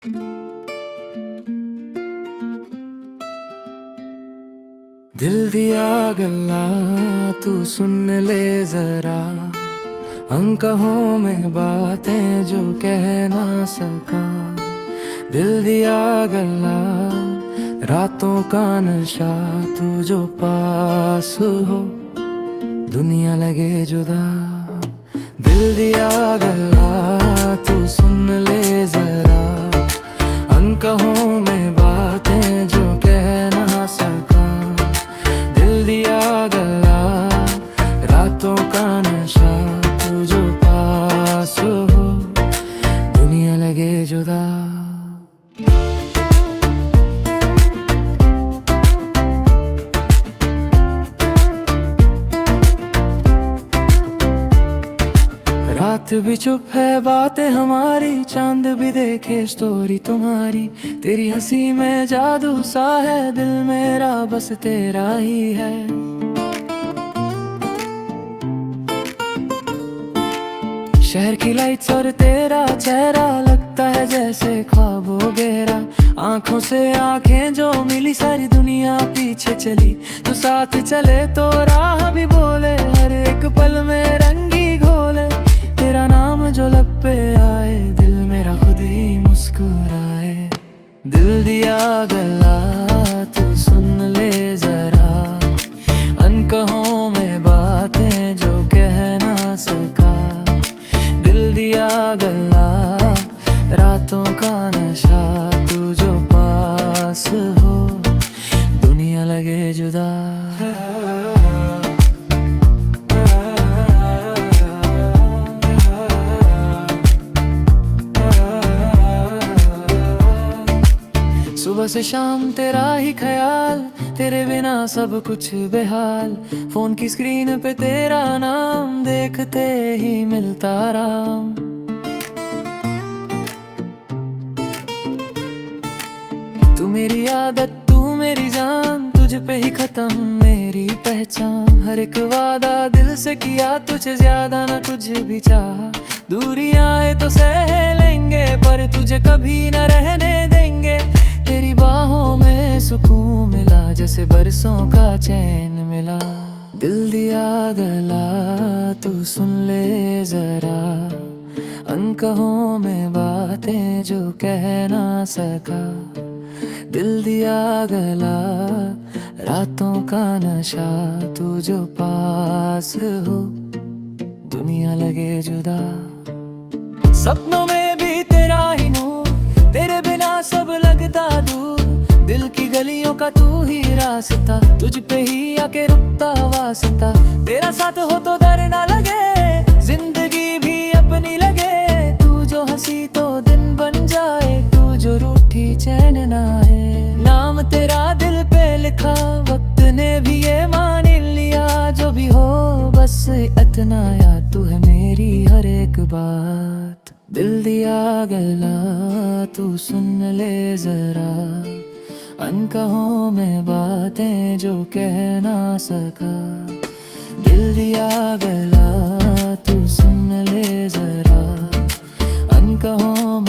दिल दिया गल्ला तू सुन ले जरा, अनकहों में बातें जो कह ना सका। दिल दिया गल्ला रातों का नशा, तू जो पास हो दुनिया लगे जुदा। दिल दिया गल्ला तू सुन ले जरा, अनकहों में बातें जो कह ना सका। दिल दिया गल्ला रातों का नशा, तू जो पास हो दुनिया लगे जुदा। रात भी चुप है बातें हमारी, चांद भी देखे स्टोरी तुम्हारी। तेरी हंसी में जादू सा है, दिल मेरा बस तेरा ही है। शहर की लाइट्स और तेरा चेहरा लगता है जैसे ख्वाबों गहरा। आंखों से आंखें जो मिली, सारी दुनिया पीछे चली। तो साथ चले तो राह भी बोले, हर एक पल में रंगी घोले। तेरा नाम जो लब पे आए, दिल मेरा खुद ही मुस्कुराए। दिल दिया गल्ला तू सुन ले जरा, अनकहों में बातें जो कह ना सका। दिल दिया गल्ला रातों का नशा, तू जो पास हो दुनिया लगे जुदा। सुबह से शाम तेरा ही ख्याल, तेरे बिना सब कुछ बेहाल। फोन की स्क्रीन पे तेरा नाम देखते ही मिलता आराम। तू मेरी आदत तू मेरी जान, तुझ पे ही खत्म मेरी पहचान। हर एक वादा दिल से किया, तुझे ज्यादा ना कुछ भी चाहा। दूरी आए तो सह लेंगे, पर तुझे कभी न रहने देंगे। तेरी बाहों में सुकून मिला, जैसे बरसों का चैन मिला। दिल दिया गला तू सुन ले जरा, अनकहों में बातें जो कह ना सका। दिल दिया गला रातों का नशा, तू जो पास हो दुनिया लगे जुदा। सपनों में भी तेरा ही नूर, तेरे बिना सब लगता दूर। दिल की गलियों का तू ही रास्ता, तुझ पे ही आके रुकता वास्ता। तेरा साथ हो तो डर ना लगे, जिंदगी भी अपनी लगे। तू जो हंसी तो दिन बन जाए, तू जो रूठी चैन ना है। नाम तेरा दिल पे लिखा, वक्त ने भी ये मान लिया। जो भी हो बस इतना याद, तू है मेरी हर एक बात। दिल दिया गला तू सुन ले जरा, अनकहों में बातें जो कह ना सका। दिल दिया गला तू सुन ले जरा, अनकहों